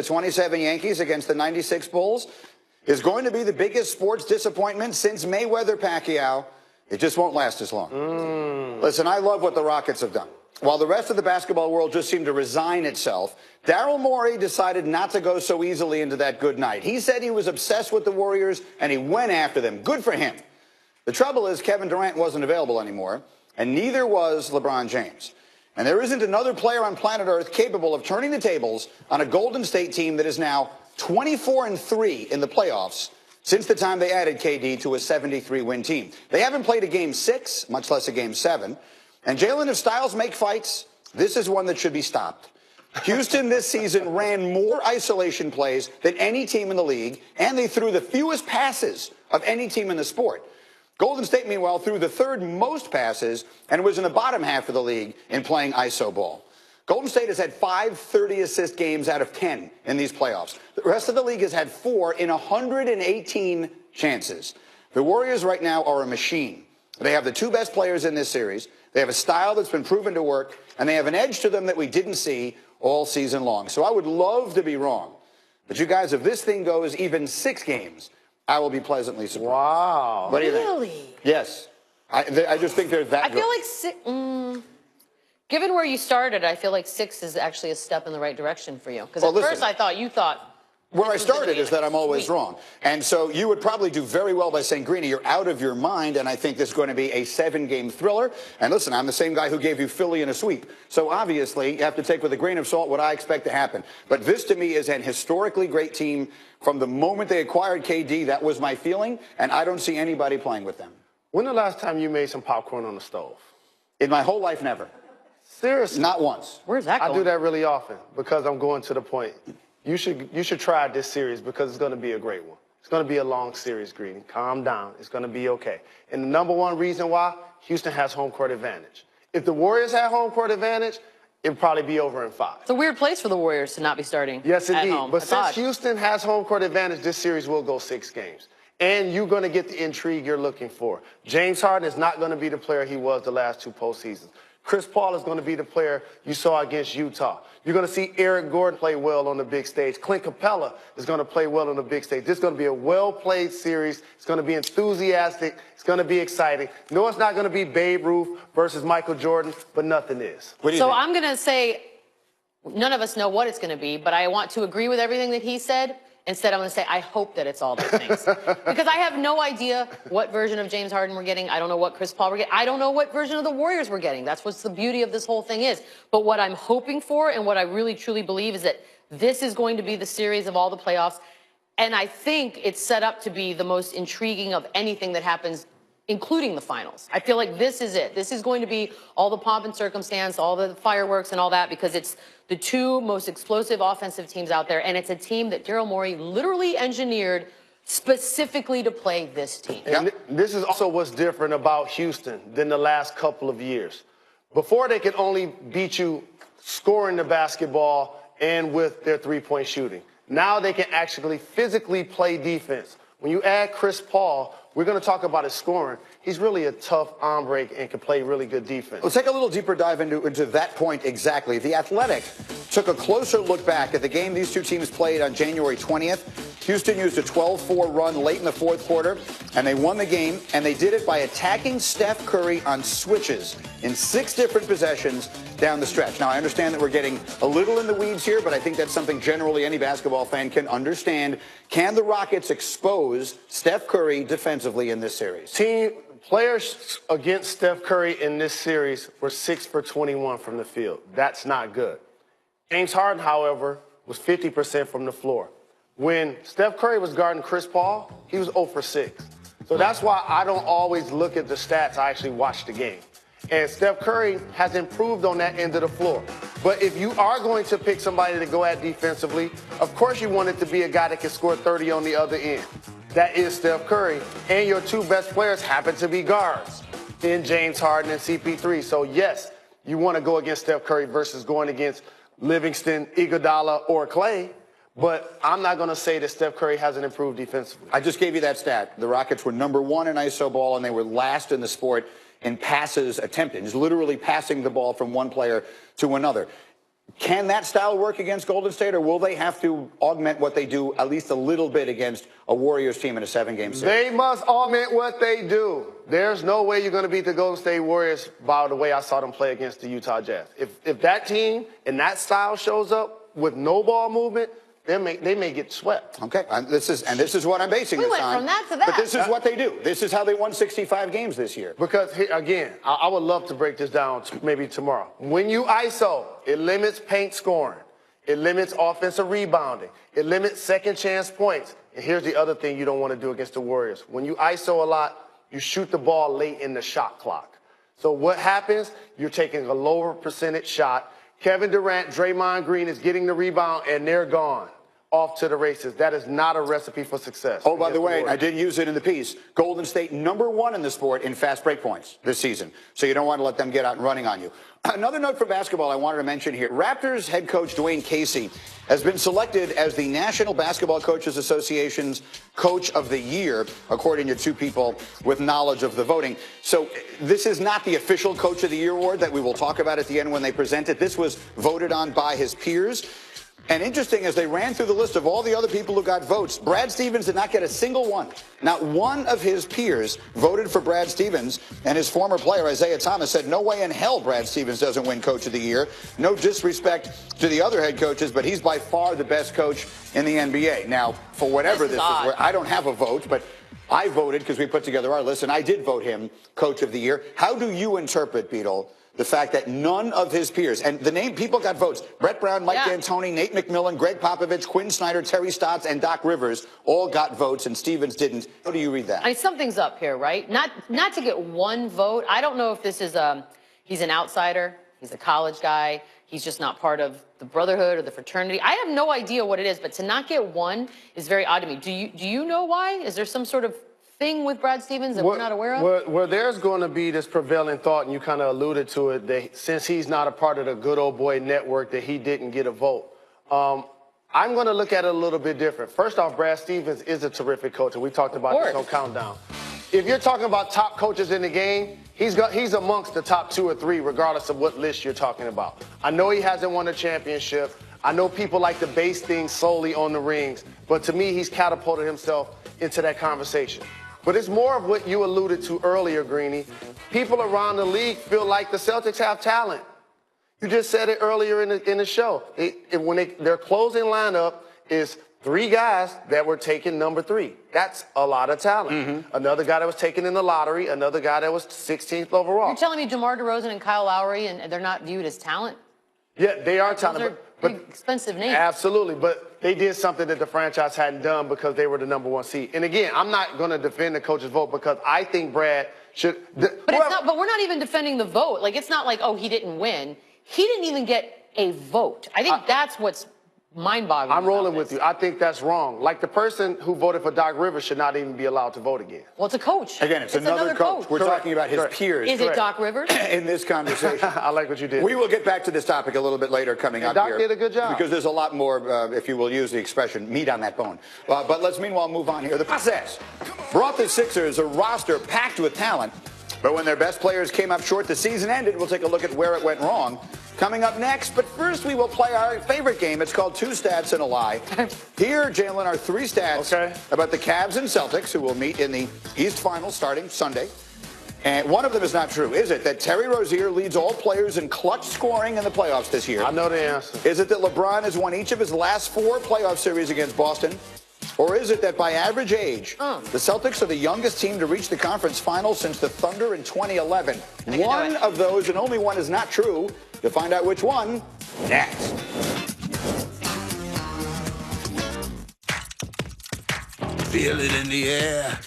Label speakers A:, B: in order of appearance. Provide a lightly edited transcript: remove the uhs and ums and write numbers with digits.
A: 27 Yankees against the 96 Bulls is going to be the biggest sports disappointment since Mayweather-Pacquiao. It just won't last as long. Listen, I love what the Rockets have done. While the rest of the basketball world just seemed to resign itself, Daryl Morey decided not to go so easily into that good night. He said he was obsessed with the Warriors, and he went after them. Good for him. The trouble is Kevin Durant wasn't available anymore, and neither was LeBron James. And there isn't another player on planet Earth capable of turning the tables on a Golden State team that is now 24-3 in the playoffs since the time they added KD to a 73-win team. They haven't played a Game 6, much less a Game 7. And Jalen, if styles make fights, this is one that should be stopped. Houston this season ran more isolation plays than any team in the league, and they threw the fewest passes of any team in the sport. Golden State, meanwhile, threw the third most passes and was in the bottom half of the league in playing iso ball. Golden State has had 5 30-assist games out of 10 in these playoffs. The rest of the league has had 4 in 118 chances. The Warriors right now are a machine. They have the 2 best players in this series. They have a style that's been proven to work, and they have an edge to them that we didn't see all season long. So I would love to be wrong. But you guys, if this thing goes even 6 games, I will be pleasantly surprised.
B: Wow.
A: What do you think?
C: Really?
A: Yes. I just think they're that good.
C: I feel like given where you started, I feel like 6 is actually a step in the right direction for you. Because at first I thought you thought.
A: Where I started is that I'm always wrong. And so you would probably do very well by saying, Greeny, you're out of your mind, and I think this is going to be a 7-game thriller. And listen, I'm the same guy who gave you Philly in a sweep. So obviously, you have to take with a grain of salt what I expect to happen. But this, to me, is an historically great team. From the moment they acquired KD, that was my feeling, and I don't see anybody playing with them.
B: When the last time you made some popcorn on the stove?
A: In my whole life, never.
B: Seriously?
A: Not once.
C: Where's that going?
B: I do that really often because I'm going to the point. You should try this series because it's going to be a great one. It's going to be a long series, Greeny. Calm down. It's going to be okay. And the number one reason why, Houston has home court advantage. If the Warriors had home court advantage, it'd probably be over in 5.
C: It's a weird place for the Warriors to not be starting.
B: Yes, indeed.
C: At home.
B: But
C: That's
B: since
C: odd.
B: Houston has home court advantage, this series will go 6 games. And you're going to get the intrigue you're looking for. James Harden is not going to be the player he was the last 2 postseasons. Chris Paul is going to be the player you saw against Utah. You're going to see Eric Gordon play well on the big stage. Clint Capella is going to play well on the big stage. This is going to be a well-played series. It's going to be enthusiastic. It's going to be exciting. No, it's not going to be Babe Ruth versus Michael Jordan, but nothing is.
C: So I'm going to say none of us know what it's going to be, but I want to agree with everything that he said. Instead, I'm going to say I hope that it's all those things. Because I have no idea what version of James Harden we're getting. I don't know what Chris Paul we're getting. I don't know what version of the Warriors we're getting. That's what's the beauty of this whole thing is. But what I'm hoping for and what I really truly believe is that this is going to be the series of all the playoffs. And I think it's set up to be the most intriguing of anything that happens, including the finals. I feel like this is it. This is going to be all the pomp and circumstance, all the fireworks and all that, because it's the 2 most explosive offensive teams out there, and it's a team that Daryl Morey literally engineered specifically to play this team.
B: And this is also what's different about Houston than the last couple of years. Before, they could only beat you scoring the basketball and with their 3-point shooting. Now they can actually physically play defense. When you add Chris Paul, we're going to talk about his scoring. He's really a tough hombre and can play really good defense.
A: Let's take a little deeper dive into that point exactly. The Athletic took a closer look back at the game these 2 teams played on January 20th. Houston used a 12-4 run late in the 4th quarter, and they won the game, and they did it by attacking Steph Curry on switches in 6 different possessions down the stretch. Now, I understand that we're getting a little in the weeds here, but I think that's something generally any basketball fan can understand. Can the Rockets expose Steph Curry defensively in this series?
B: Players against Steph Curry in this series were 6 for 21 from the field. That's not good. James Harden, however, was 50% from the floor. When Steph Curry was guarding Chris Paul, he was 0 for 6. So that's why I don't always look at the stats. I actually watch the game. And Steph Curry has improved on that end of the floor. But if you are going to pick somebody to go at defensively, of course you want it to be a guy that can score 30 on the other end. That is Steph Curry. And your 2 best players happen to be guards in James Harden and CP3. So, yes, you want to go against Steph Curry versus going against Livingston, Iguodala, or Clay. But I'm not going to say that Steph Curry hasn't improved defensively.
A: I just gave you that stat. The Rockets were #1 in iso ball, and they were last in the sport in passes attempted. Just literally passing the ball from one player to another. Can that style work against Golden State, or will they have to augment what they do at least a little bit against a Warriors team in a 7-game series?
B: They must augment what they do. There's no way you're going to beat the Golden State Warriors by the way I saw them play against the Utah Jazz. If that team and that style shows up with no ball movement, they may get swept.
A: Okay, this is what I'm basing this
C: went
A: on.
C: from that to that.
A: But this is what they do. This is how they won 65 games this year.
B: Because, again, I would love to break this down maybe tomorrow. When you ISO, it limits paint scoring. It limits offensive rebounding. It limits second chance points. And here's the other thing you don't want to do against the Warriors. When you ISO a lot, you shoot the ball late in the shot clock. So what happens? You're taking a lower percentage shot. Kevin Durant, Draymond Green is getting the rebound, and they're gone. Off to the races. That is not a recipe for success.
A: Oh, by the way, I did use it in the piece. Golden State #1 in the sport in fast break points this season. So you don't want to let them get out and running on you. Another note for basketball I wanted to mention here. Raptors head coach Dwayne Casey has been selected as the National Basketball Coaches Association's Coach of the Year, according to 2 people with knowledge of the voting. So this is not the official Coach of the Year award that we will talk about at the end when they present it. This was voted on by his peers. And interesting, as they ran through the list of all the other people who got votes, Brad Stevens did not get a single one. Not one of his peers voted for Brad Stevens, and his former player, Isaiah Thomas, said, no way in hell Brad Stevens doesn't win Coach of the Year. No disrespect to the other head coaches, but he's by far the best coach in the NBA. Now, for whatever this is, I don't have a vote, but I voted because we put together our list, and I did vote him Coach of the Year. How do you interpret, Beetle, the fact that none of his peers, and the name people got votes, Brett Brown, Mike D'Antoni, Nate McMillan, Greg Popovich, Quinn Snyder, Terry Stotts, and Doc Rivers all got votes, and Stevens didn't. How do you read that?
C: I mean, something's up here, right? Not to get one vote. I don't know if this is he's an outsider. He's a college guy. He's just not part of the brotherhood or the fraternity. I have no idea what it is, but to not get one is very odd to me. Do you know why? Is there some sort of thing with Brad Stevens that we're not aware of?
B: Well, there's going to be this prevailing thought, and you kind of alluded to it, that since he's not a part of the good old boy network, that he didn't get a vote. I'm going to look at it a little bit different. First off, Brad Stevens is a terrific coach, and we talked about this on Countdown. If you're talking about top coaches in the game, he's amongst the top 2 or 3, regardless of what list you're talking about. I know he hasn't won a championship. I know people like to base things solely on the rings, but to me, he's catapulted himself into that conversation. But it's more of what you alluded to earlier, Greeny. People around the league feel like the Celtics have talent. You just said it earlier in the show. Their closing lineup is 3 guys that were taken number 3. That's a lot of talent. Another guy that was taken in the lottery, another guy that was 16th overall.
C: You're telling me DeMar DeRozan and Kyle Lowry, and they're not viewed as talent?
B: Yeah, they are talent.
C: Those are big, expensive names.
B: Absolutely, but they did something that the franchise hadn't done because they were the #1 seed. And again, I'm not going to defend the coach's vote because I think Brad should.
C: But we're not even defending the vote. Like, it's not like, oh, he didn't win. He didn't even get a vote. I think that's what's mind-boggling.
B: I'm rolling with you. I think that's wrong. Like, the person who voted for Doc Rivers should not even be allowed to vote again.
C: Well, it's a coach.
A: Again, it's another coach. We're talking about his peers.
C: Is it Doc Rivers?
A: In this conversation.
B: I like what you did.
A: We will get back to this topic a little bit later coming up
B: Doc
A: here.
B: did a good job.
A: Because there's a lot more, if you will use the expression, meat on that bone. But let's meanwhile move on here. The process brought the Sixers a roster packed with talent. But when their best players came up short, the season ended. We'll take a look at where it went wrong coming up next. But first, we will play our favorite game. It's called 2 Stats and a Lie. Here, Jalen, are 3 stats about the Cavs and Celtics, who will meet in the East Finals starting Sunday. And one of them is not true. Is it that Terry Rozier leads all players in clutch scoring in the playoffs this year?
B: I know the answer.
A: Is it that LeBron has won each of his last 4 playoff series against Boston? Or is it that by average age, the Celtics are the youngest team to reach the conference finals since the Thunder in 2011? One of those and only one is not true. You'll find out which one next.
D: Feel it in the air.